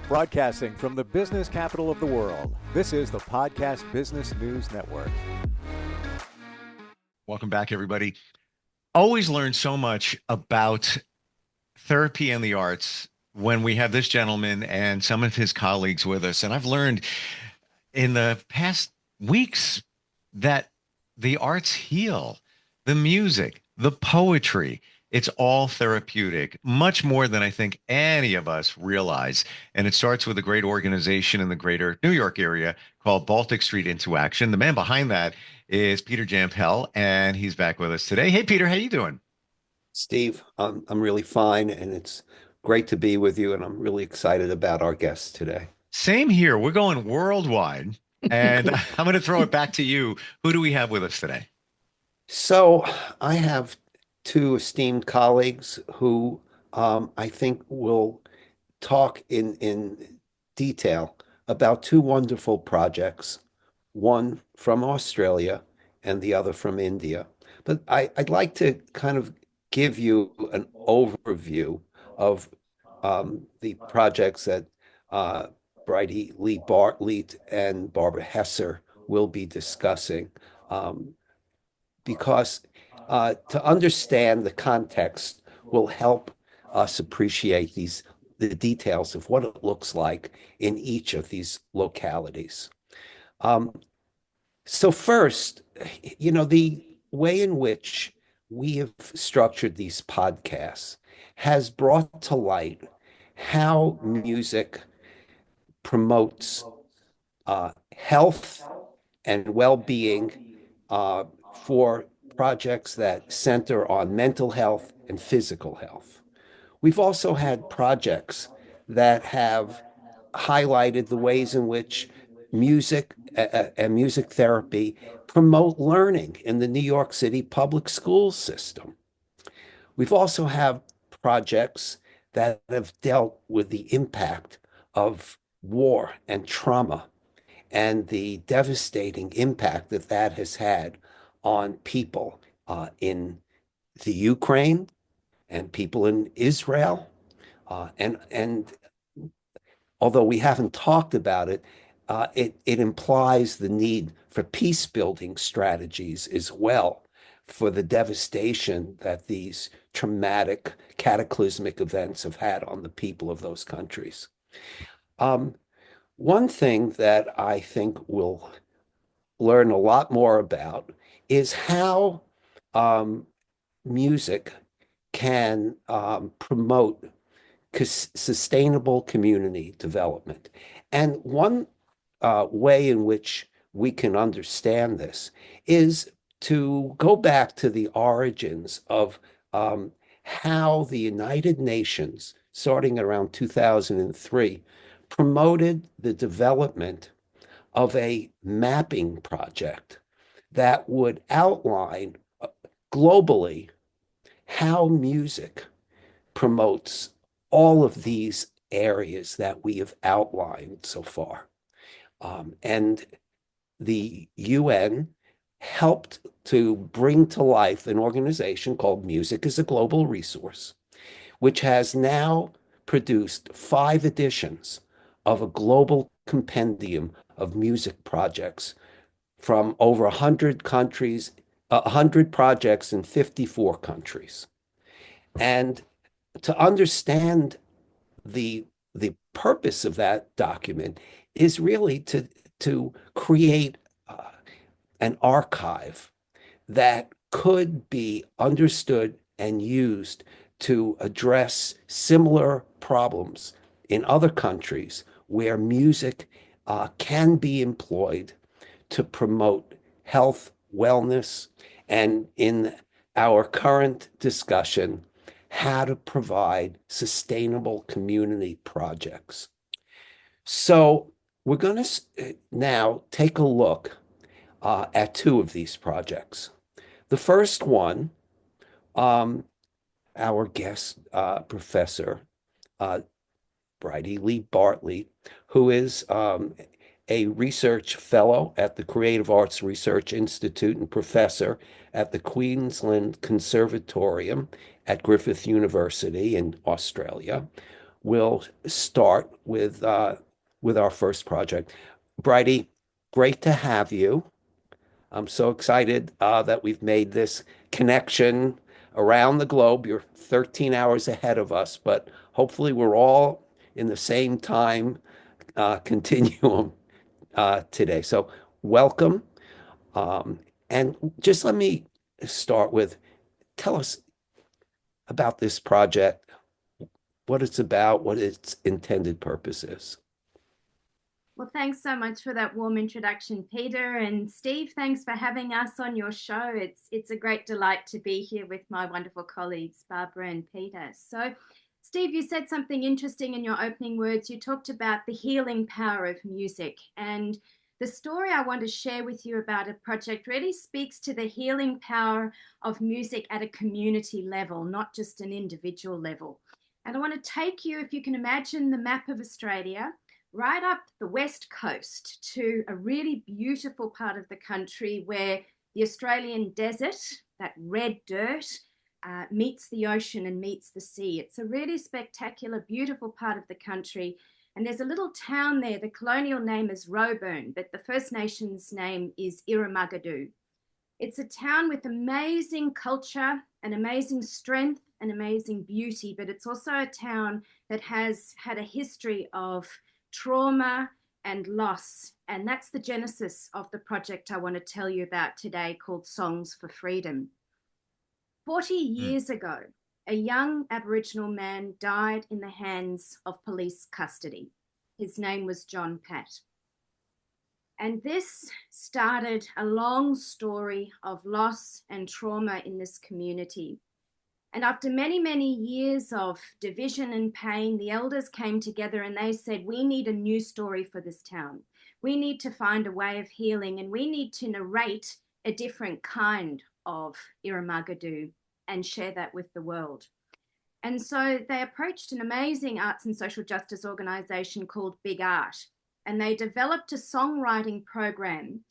Broadcasting from the business capital of the world, this is the Podcast Business News Network. Welcome back, everybody. Always learn so much about therapy and the arts when we have this gentleman and some of his colleagues with us. And I've learned in the past weeks that the arts heal, the music, the poetry. It's all therapeutic, much more than I think any of us realize. And it starts with a great organization in the greater New York area called Baltic Street Into Action. The man behind that is Peter Jampel, and he's back with us today. Hey, Peter, how you doing? Steve, I'm really fine, and it's great to be with you, and I'm really excited about our guest today. Same here. We're going worldwide, and I'm going to throw it back to you. Who do we have with us today? So I have two esteemed colleagues who I think will talk in detail about two wonderful projects, one from Australia and the other from India. But I'd like to kind of give you an overview of the projects that Brydie Lee Bartlett and Barbara Hesser will be discussing, because to understand the context will help us appreciate the details of what it looks like in each of these localities. So first, the way in which we have structured these podcasts has brought to light how music promotes health and well-being for projects that center on mental health and physical health. We've also had projects that have highlighted the ways in which music and music therapy promote learning in the New York City public school system. We've also had projects that have dealt with the impact of war and trauma and the devastating impact that that has had on people in the Ukraine and people in Israel. And although we haven't talked about it, it implies the need for peace building strategies as well for the devastation that these traumatic, cataclysmic events have had on the people of those countries. One thing that I think we'll learn a lot more about is how music can promote sustainable community development. And one way in which we can understand this is to go back to the origins of how the United Nations, starting around 2003, promoted the development of a mapping project that would outline globally how music promotes all of these areas that we have outlined so far. And the UN helped to bring to life an organization called Music is a Global Resource, which has now produced 5 editions of a global compendium of music projects from over 100 countries, 100 projects in 54 countries. And to understand the purpose of that document is really to create an archive that could be understood and used to address similar problems in other countries where music can be employed to promote health, wellness, and in our current discussion, how to provide sustainable community projects. So we're going to now take a look at 2 of these projects. The first one, our guest professor, Brydie Lee Bartlett, who is a research fellow at the Creative Arts Research Institute and professor at the Queensland Conservatorium at Griffith University in Australia, we'll start with our first project. Brydie, great to have you. I'm so excited that we've made this connection around the globe. You're 13 hours ahead of us, but hopefully we're all in the same time continuum today. So welcome. Um, and just let me start with, tell us about this project, what it's about, what its intended purpose is. Well, thanks so much for that warm introduction, Peter. And Steve, thanks for having us on your show. It's a great delight to be here with my wonderful colleagues, Barbara and Peter. So, Steve, you said something interesting in your opening words. You talked about the healing power of music. And the story I want to share with you about a project really speaks to the healing power of music at a community level, not just an individual level. And I want to take you, if you can imagine the map of Australia, right up the west coast to a really beautiful part of the country where the Australian desert, that red dirt, meets the ocean and meets the sea. It's a really spectacular, beautiful part of the country. And there's a little town there. The colonial name is Roebourne, but the First Nations name is Irumagadu. It's a town with amazing culture and amazing strength and amazing beauty, but it's also a town that has had a history of trauma and loss. And that's the genesis of the project I want to tell you about today, called Songs for Freedom. 40 years ago, a young Aboriginal man died in the hands of police custody. His name was John Pat. And this started a long story of loss and trauma in this community. And after many, many years of division and pain, the elders came together and they said, we need a new story for this town. We need to find a way of healing, and we need to narrate a different kind of Irumagadu and share that with the world. And so they approached an amazing arts and social justice organization called Big Art, and they developed a songwriting program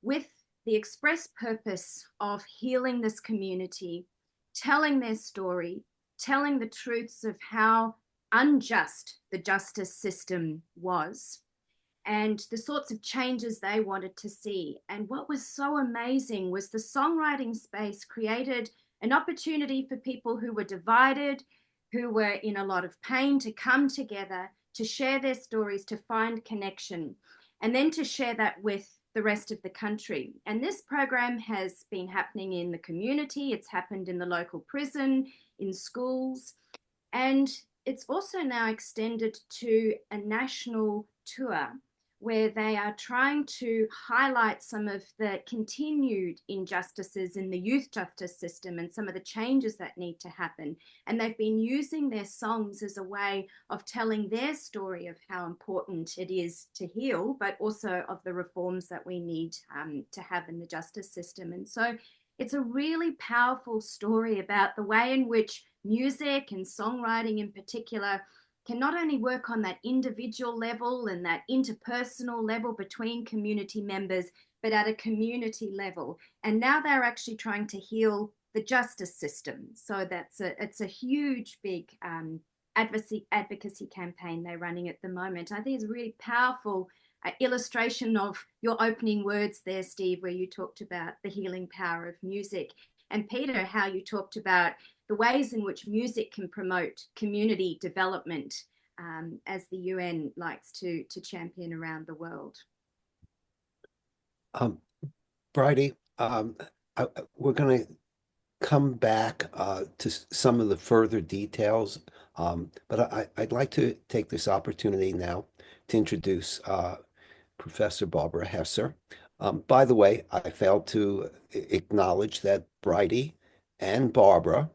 with the express purpose of healing this community, telling their story, telling the truths of how unjust the justice system was, and the sorts of changes they wanted to see. And what was so amazing was the songwriting space created an opportunity for people who were divided, who were in a lot of pain, to come together, to share their stories, to find connection, and then to share that with the rest of the country. And this program has been happening in the community. It's happened in the local prison, in schools, and it's also now extended to a national tour where they are trying to highlight some of the continued injustices in the youth justice system and some of the changes that need to happen. And they've been using their songs as a way of telling their story of how important it is to heal, but also of the reforms that we need to have in the justice system. And so it's a really powerful story about the way in which music and songwriting in particular can not only work on that individual level and that interpersonal level between community members, but at a community level. And now they're actually trying to heal the justice system. So it's a huge, big advocacy campaign they're running at the moment. I think it's a really powerful illustration of your opening words there, Steve, where you talked about the healing power of music. And Peter, how you talked about the ways in which music can promote community development, as the UN likes to champion around the world. Brydie, we're going to come back to some of the further details, but I'd like to take this opportunity now to introduce Professor Barbara Hesser. By the way, I failed to acknowledge that Brydie and Barbara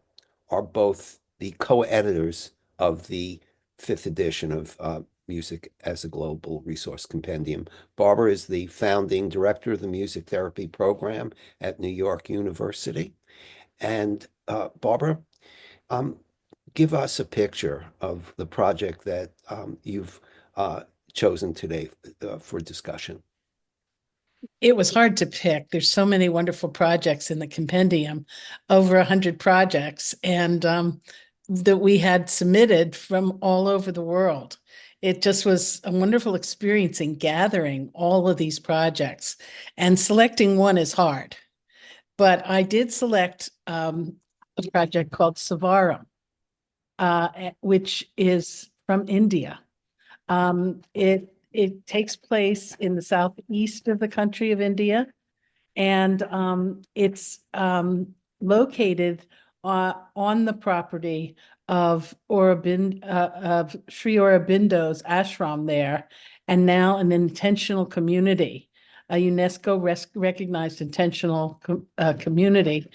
are both the co-editors of the 5th edition of Music as a Global Resource Compendium. Barbara is the founding director of the music therapy program at New York University. And Barbara, give us a picture of the project that you've chosen today for discussion. It was hard to pick. There's so many wonderful projects in the compendium, over 100 projects. And that we had submitted from all over the world. It just was a wonderful experience in gathering all of these projects, and selecting one is hard. But I did select a project called Savaram, which is from India. It takes place in the southeast of the country of India, and it's located on the property of of Sri Aurobindo's ashram there, and now an intentional community, a UNESCO recognized intentional community,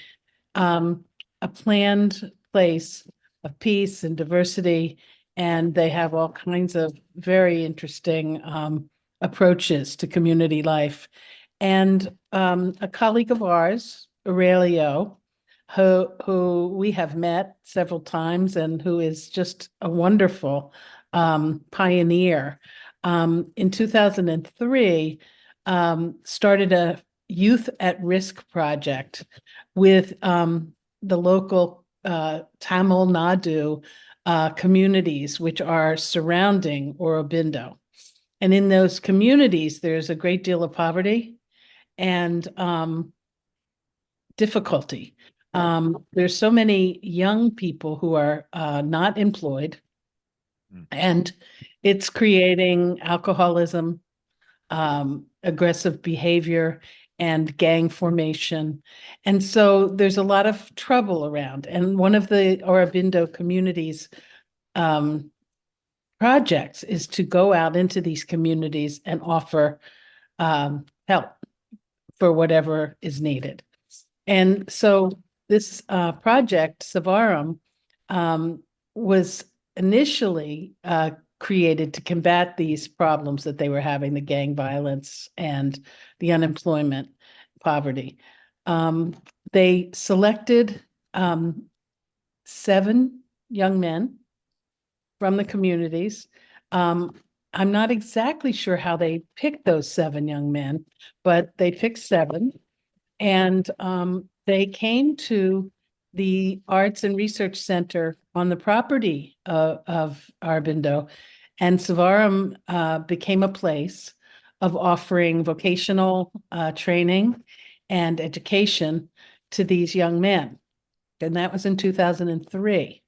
a planned place of peace and diversity, and they have all kinds of very interesting approaches to community life. And a colleague of ours, Aurelio, who we have met several times and who is just a wonderful pioneer, in 2003 started a youth at risk project with the local Tamil Nadu communities, which are surrounding Aurobindo. And in those communities, there's a great deal of poverty and difficulty. There's so many young people who are not employed, and it's creating alcoholism, aggressive behavior, and gang formation. And so there's a lot of trouble around. And one of the Aurobindo communities projects is to go out into these communities and offer help for whatever is needed. And so this project, Savaram, was initially created to combat these problems that they were having, the gang violence and the unemployment, poverty. They selected 7 young men from the communities. I'm not exactly sure how they picked those 7 young men, but they picked 7. And they came to the Arts and Research Center on the property of Aurobindo, and Savaram became a place of offering vocational training and education to these young men. And that was in 2003.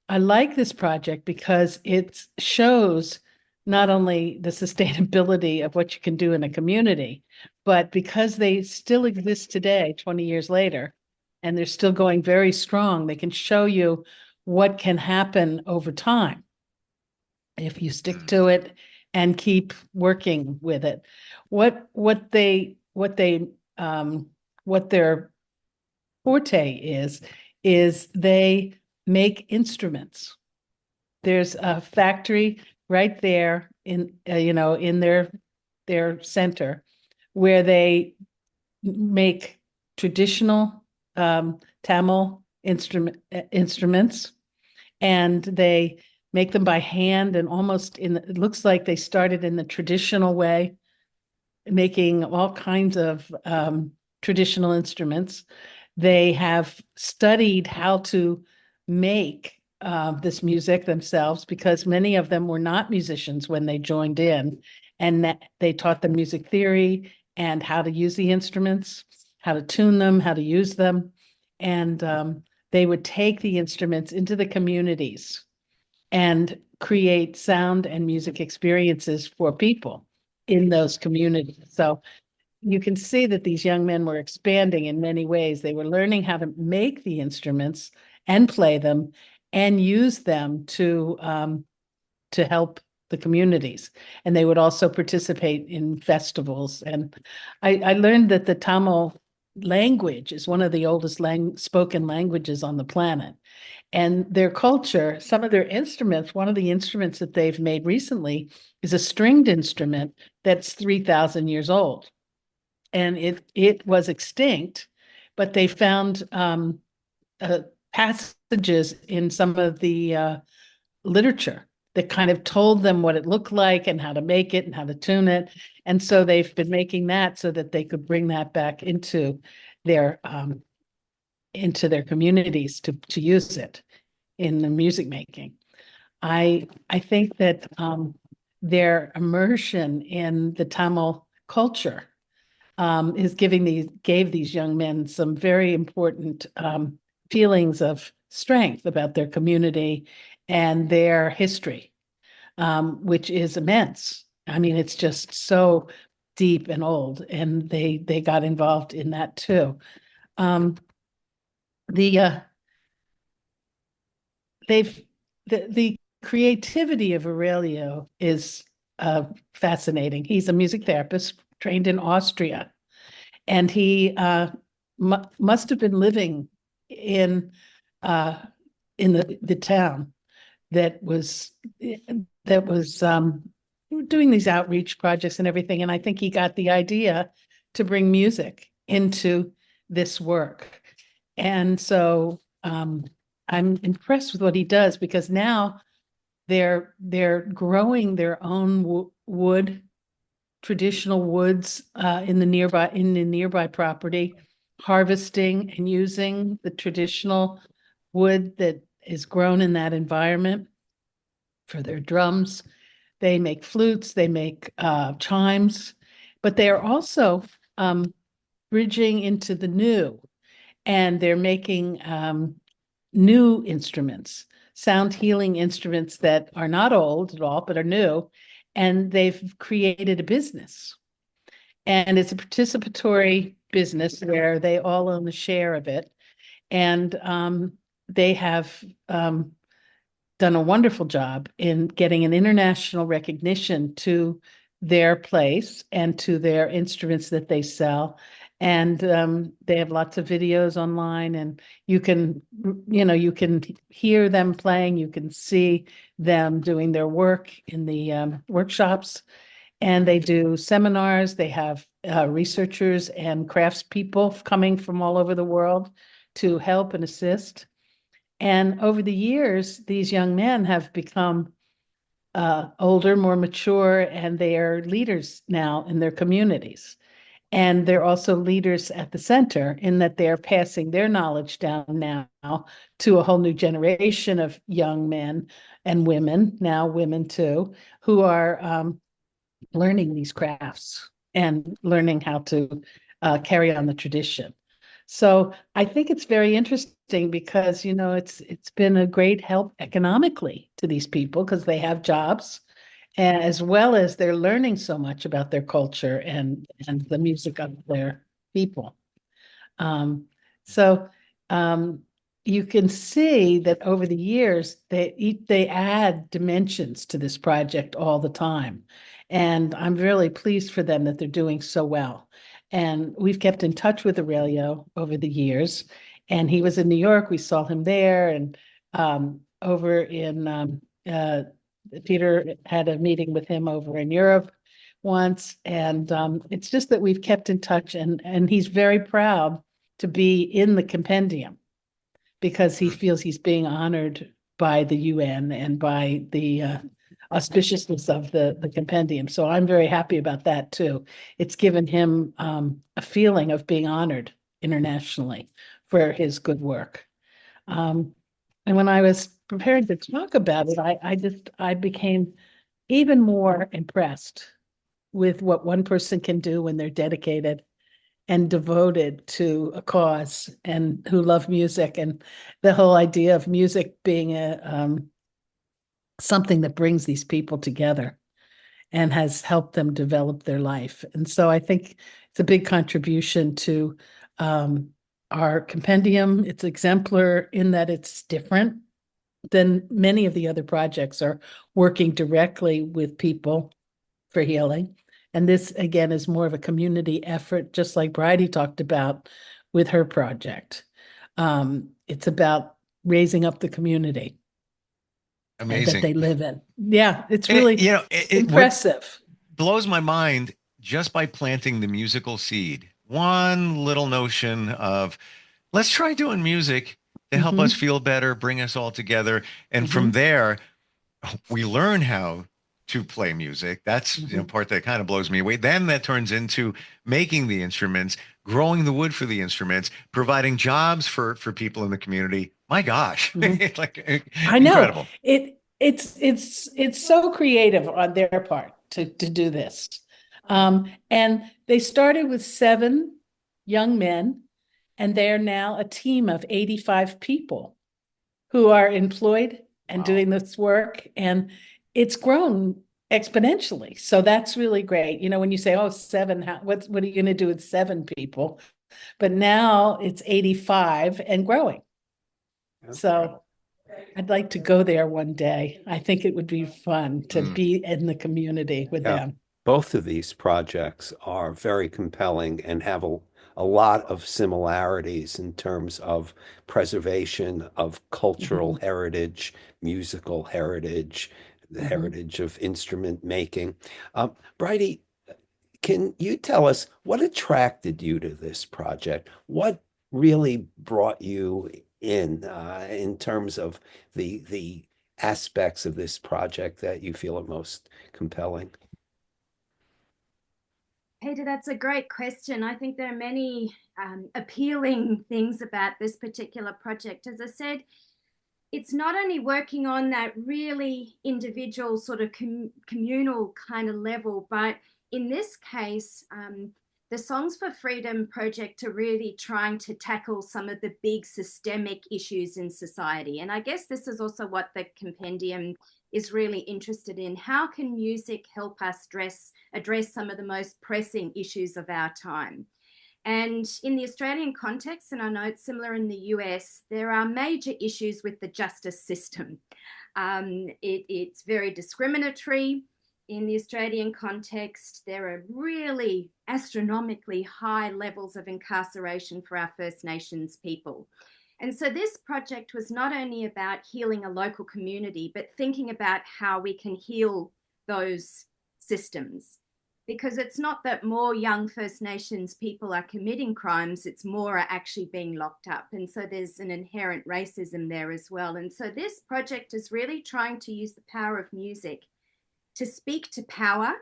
I like this project because it shows not only the sustainability of what you can do in a community, but because they still exist today, 20 years later, and they're still going very strong, they can show you what can happen over time if you stick to it and keep working with it. What their forte is they make instruments. There's a factory right there in in their center where they make traditional Tamil instruments, and they make them by hand, and almost it looks like they started in the traditional way, making all kinds of traditional instruments. They have studied how to make this music themselves, because many of them were not musicians when they joined in, and they taught them music theory and how to use the instruments, how to tune them, how to use them. And they would take the instruments into the communities and create sound and music experiences for people in those communities. So you can see that these young men were expanding in many ways. They were learning how to make the instruments and play them and use them to help the communities. And they would also participate in festivals. And I learned that the Tamil language is one of the oldest spoken languages on the planet. And their culture, some of their instruments, one of the instruments that they've made recently is a stringed instrument that's 3,000 years old. And it was extinct, but they found passages in some of the literature that kind of told them what it looked like and how to make it and how to tune it. And so they've been making that so that they could bring that back into their communities to use it. in the music making. I think that their immersion in the Tamil culture gave these young men some very important feelings of strength about their community and their history, which is immense. I mean, it's just so deep and old, and they got involved in that too. Um, the the creativity of Aurelio is fascinating. He's a music therapist trained in Austria, and he must have been living in the town that was doing these outreach projects and everything. And I think he got the idea to bring music into this work. And so I'm impressed with what he does, because now they're growing their own wood, traditional woods in the nearby property, harvesting and using the traditional wood that is grown in that environment for their drums. They make flutes, they make chimes, but they are also bridging into the new, and they're making new instruments, sound healing instruments that are not old at all, but are new, and they've created a business. And it's a participatory business where they all own a share of it. And they have done a wonderful job in getting an international recognition to their place and to their instruments that they sell. And they have lots of videos online, and you can hear them playing, you can see them doing their work in the workshops, and they do seminars. They have researchers and craftspeople coming from all over the world to help and assist. And over the years, these young men have become older, more mature, and they are leaders now in their communities. And they're also leaders at the center, in that they're passing their knowledge down now to a whole new generation of young men and women, now women too, who are learning these crafts and learning how to carry on the tradition. So I think it's very interesting, because it's been a great help economically to these people, because they have jobs, and as well as they're learning so much about their culture and the music of their people. So you can see that over the years they add dimensions to this project all the time, and I'm really pleased for them that they're doing so well. And we've kept in touch with Aurelio over the years, and he was in New York. We saw him there, and over in Peter had a meeting with him over in Europe once, and it's just that we've kept in touch, and he's very proud to be in the compendium, because he feels he's being honored by the UN and by the auspiciousness of the compendium. So I'm very happy about that too. It's given him a feeling of being honored internationally for his good work. And when I was preparing to talk about it, I became even more impressed with what one person can do when they're dedicated and devoted to a cause, and who love music, and the whole idea of music being something that brings these people together and has helped them develop their life. And so I think it's a big contribution to our compendium. It's exemplar in that it's different than many of the other projects, are working directly with people for healing. And this, again, is more of a community effort, just like Brydie talked about with her project. It's about raising up the community that they live in. Yeah, it's really impressive. What blows my mind, just by planting the musical seed, one little notion of, let's try doing music to help us feel better, bring us all together. And from there, we learn how to play music. That's Mhm. part that kind of blows me away. Then that turns into making the instruments, growing the wood for the instruments, providing jobs for people in the community. My gosh, Mhm. it's like I know incredible. it's so creative on their part to do this. And they started with 7 young men, and they are now a team of 85 people who are employed and Wow. doing this work, and it's grown exponentially. So that's really great. When you say, "Oh, 7, what are you going to do with 7 people?" But now it's 85 and growing. So I'd like to go there one day. I think it would be fun to Mm. be in the community with Yeah. them. Both of these projects are very compelling and have a lot of similarities in terms of preservation of cultural Mhm. heritage, musical heritage, the Mhm. heritage of instrument making. Brydie, can you tell us what attracted you to this project? What really brought you in terms of the aspects of this project that you feel are most compelling? Peter, that's a great question. I think there are many appealing things about this particular project. As I said, it's not only working on that really individual sort of communal kind of level, but in this case, the Songs for Freedom project are really trying to tackle some of the big systemic issues in society. And I guess this is also what the compendium is really interested in. How can music help us address some of the most pressing issues of our time? And in the Australian context, and I know it's similar in the US, there are major issues with the justice system. It's very discriminatory. In the Australian context, there are really astronomically high levels of incarceration for our First Nations people. And so this project was not only about healing a local community, but thinking about how we can heal those systems, because it's not that more young First Nations people are committing crimes, it's more are actually being locked up. And so there's an inherent racism there as well. And so this project is really trying to use the power of music to speak to power,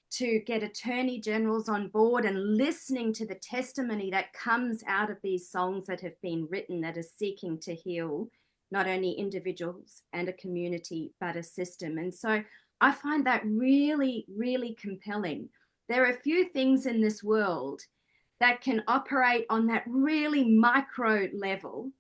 to get attorney generals on board and listening to the testimony that comes out of these songs that have been written that are seeking to heal not only individuals and a community, but a system. And so I find that really, really compelling. There are a few things in this world that can operate on that really micro level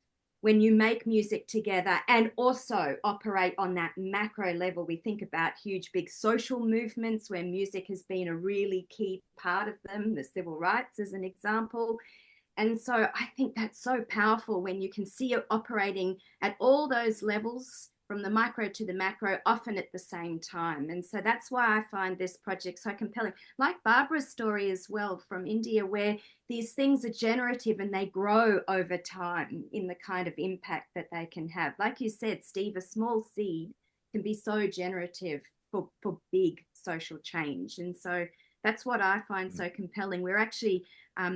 when you make music together, and also operate on that macro level. We think about huge, big social movements where music has been a really key part of them, the civil rights as an example. And so I think that's so powerful when you can see it operating at all those levels, from the micro to the macro, often at the same time. And so that's why I find this project so compelling. Like Barbara's story as well from India, where these things are generative and they grow over time in the kind of impact that they can have. Like you said, Steve, a small seed can be so generative for big social change. And so that's what I find so compelling. We're actually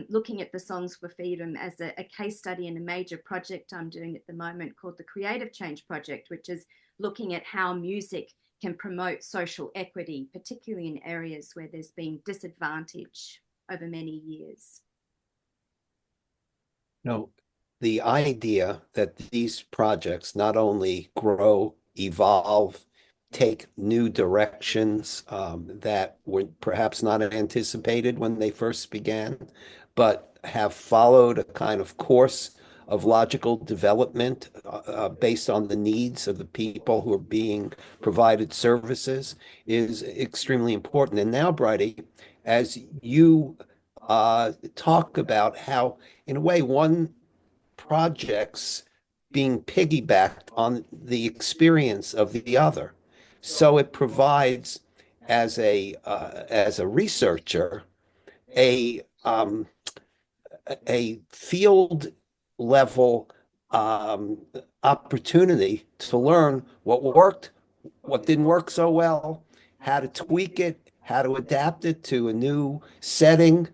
looking at the Songs for Freedom as a case study in a major project I'm doing at the moment called the Creative Change Project, which is looking at how music can promote social equity, particularly in areas where there's been disadvantage over many years. No, the idea that these projects not only grow, evolve, take new directions that were perhaps not anticipated when they first began, but have followed a kind of course of logical development based on the needs of the people who are being provided services is extremely important. And now, Brydie, as you talk about how, in a way, one project's being piggybacked on the experience of the other. So it provides, as a researcher, a a field level opportunity to learn what worked, what didn't work so well, how to tweak it, how to adapt it to a new setting.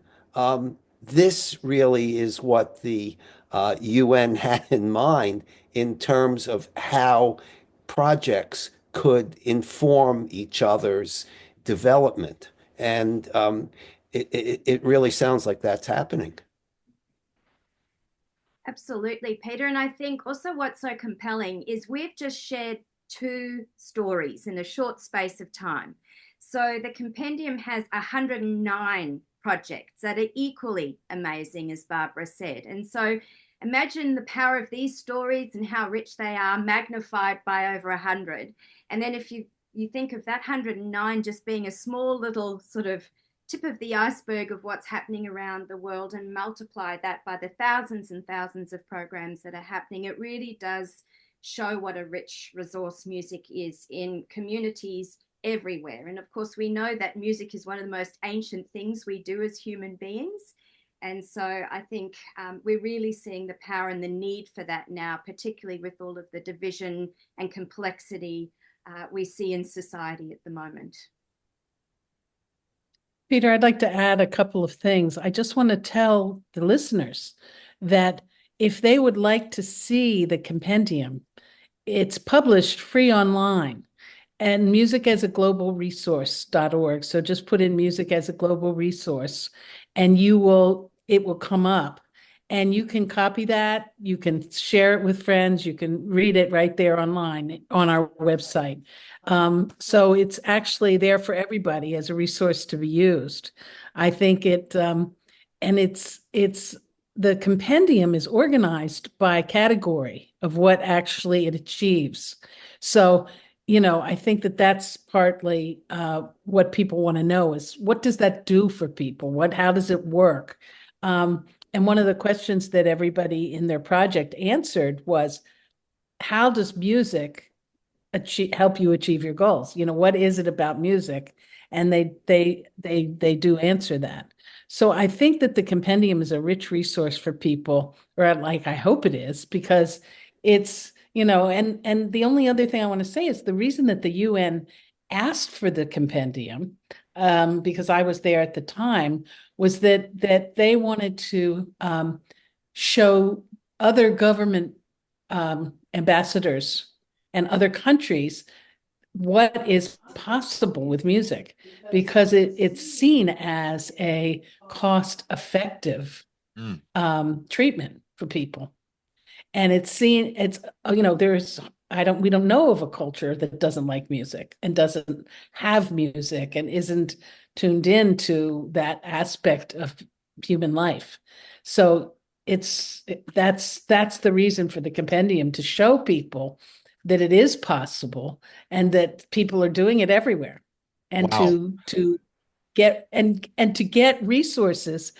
This really is what the UN had in mind in terms of how projects could inform each other's development. And it really sounds like that's happening. Absolutely, Peter. And I think also what's so compelling is we've just shared two stories in a short space of time. So the compendium has 109 projects that are equally amazing, as Barbara said. And so imagine the power of these stories and how rich they are, magnified by over 100. And then if you think of that 109 just being a small little sort of tip of the iceberg of what's happening around the world and multiply that by the thousands and thousands of programs that are happening, it really does show what a rich resource music is in communities everywhere. And of course, we know that music is one of the most ancient things we do as human beings. And so I think we're really seeing the power and the need for that now, particularly with all of the division and complexity we see in society at the moment. Peter, I'd like to add a couple of things. I just want to tell the listeners that if they would like to see the compendium, it's published free online and musicasaglobal.resource.org. So just put in music as a global resource and it will come up. And you can copy that, you can share it with friends, you can read it right there online on our website. So it's actually there for everybody as a resource to be used. I think and it's the compendium is organized by category of what actually it achieves. So, I think that that's partly what people want to know is what does that do for people? How does it work? And one of the questions that everybody in their project answered was, how does music help you achieve your goals? What is it about music? And they do answer that. So I think that the compendium is a rich resource for people, or I hope it is, because it's, and the only other thing I want to say is the reason that the UN asked for the compendium, because I was there at the time, was that they wanted to show other government ambassadors and other countries what is possible with music, because it's seen as a cost-effective treatment for people. And we don't know of a culture that doesn't like music and doesn't have music and isn't tuned into that aspect of human life. So that's the reason for the compendium, to show people that it is possible and that people are doing it everywhere, and Wow. to get to get resources.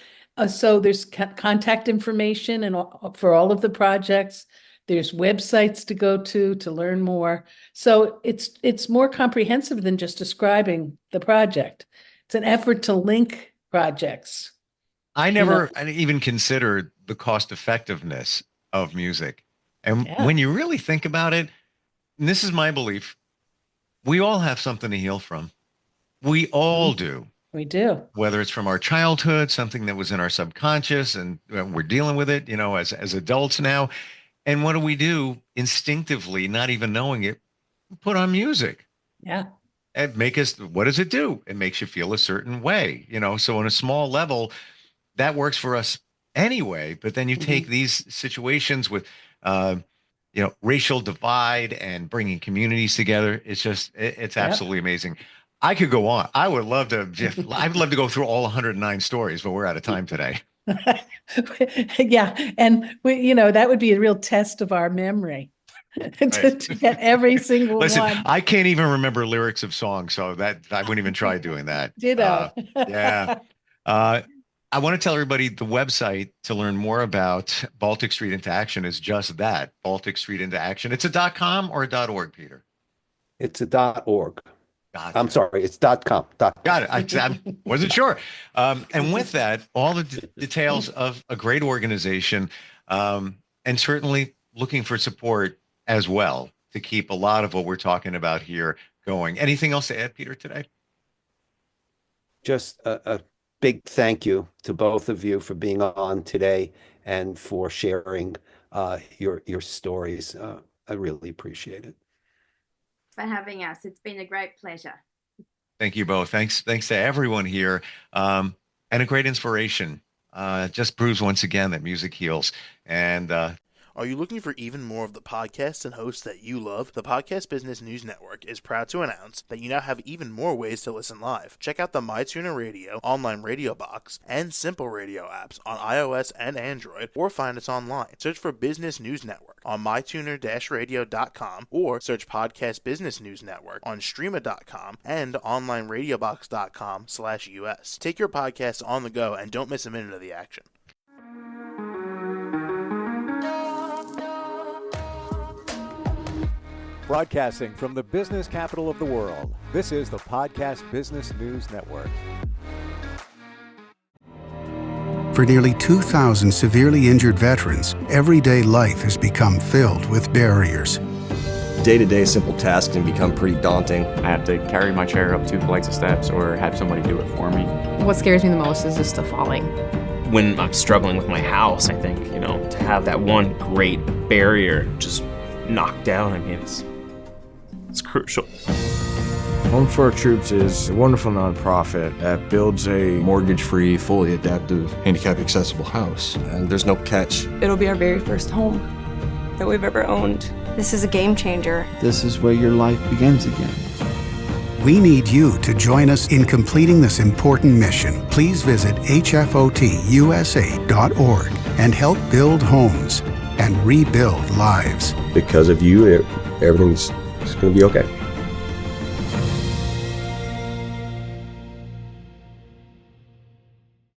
So there's contact information and for all of the projects. There's websites to go to learn more. So it's more comprehensive than just describing the project. It's an effort to link projects. I never even considered the cost effectiveness of music. And when you really think about it, and this is my belief, we all have something to heal from. We all do. We do. Whether it's from our childhood, something that was in our subconscious, and we're dealing with it, as adults now. And what do? Instinctively, not even knowing it, put on music. Yeah. And what does it do? It makes you feel a certain way, so on a small level, that works for us anyway. But then you take these situations with, racial divide and bringing communities together. It's absolutely amazing. I could go on. I'd love to go through all 109 stories, but we're out of time today. Yeah. And that would be a real test of our memory to get every single Listen, one. I can't even remember lyrics of songs, so that I wouldn't even try doing that. Yeah. I want to tell everybody the website to learn more about Baltic Street into Action is just that, Baltic Street into Action. It's a .com or a .org, Peter? It's a .org. I'm sorry, it's .com. Got it. I wasn't sure. And with that, all the details of a great organization, and certainly looking for support as well to keep a lot of what we're talking about here going. Anything else to add, Peter, today? Just a big thank you to both of you for being on today and for sharing your stories. I really appreciate it. for having us. It's been a great pleasure. Thank you both. Thanks to everyone here. And a great inspiration. Just proves once again that music heals. And are you looking for even more of the podcasts and hosts that you love? The Podcast Business News Network is proud to announce that you now have even more ways to listen live. Check out the MyTuner Radio, online radio box, and Simple Radio apps on iOS and Android, or find us online. Search for Business News Network on mytuner-radio.com, or search Podcast Business News Network on streama.com and onlineradiobox.com/US. Take your podcast on the go and don't miss a minute of the action. Broadcasting from the business capital of the world, this is the Podcast Business News Network. For nearly 2,000 severely injured veterans, everyday life has become filled with barriers. Day-to-day simple tasks can become pretty daunting. I have to carry my chair up 2 flights of steps or have somebody do it for me. What scares me the most is just the falling. When I'm struggling with my house, I think, to have that one great barrier just knocked down, it's crucial. Home for Our Troops is a wonderful nonprofit that builds a mortgage-free, fully adaptive, handicap-accessible house. And there's no catch. It'll be our very first home that we've ever owned. This is a game changer. This is where your life begins again. We need you to join us in completing this important mission. Please visit hfotusa.org and help build homes and rebuild lives. Because of you, everything's going to be okay.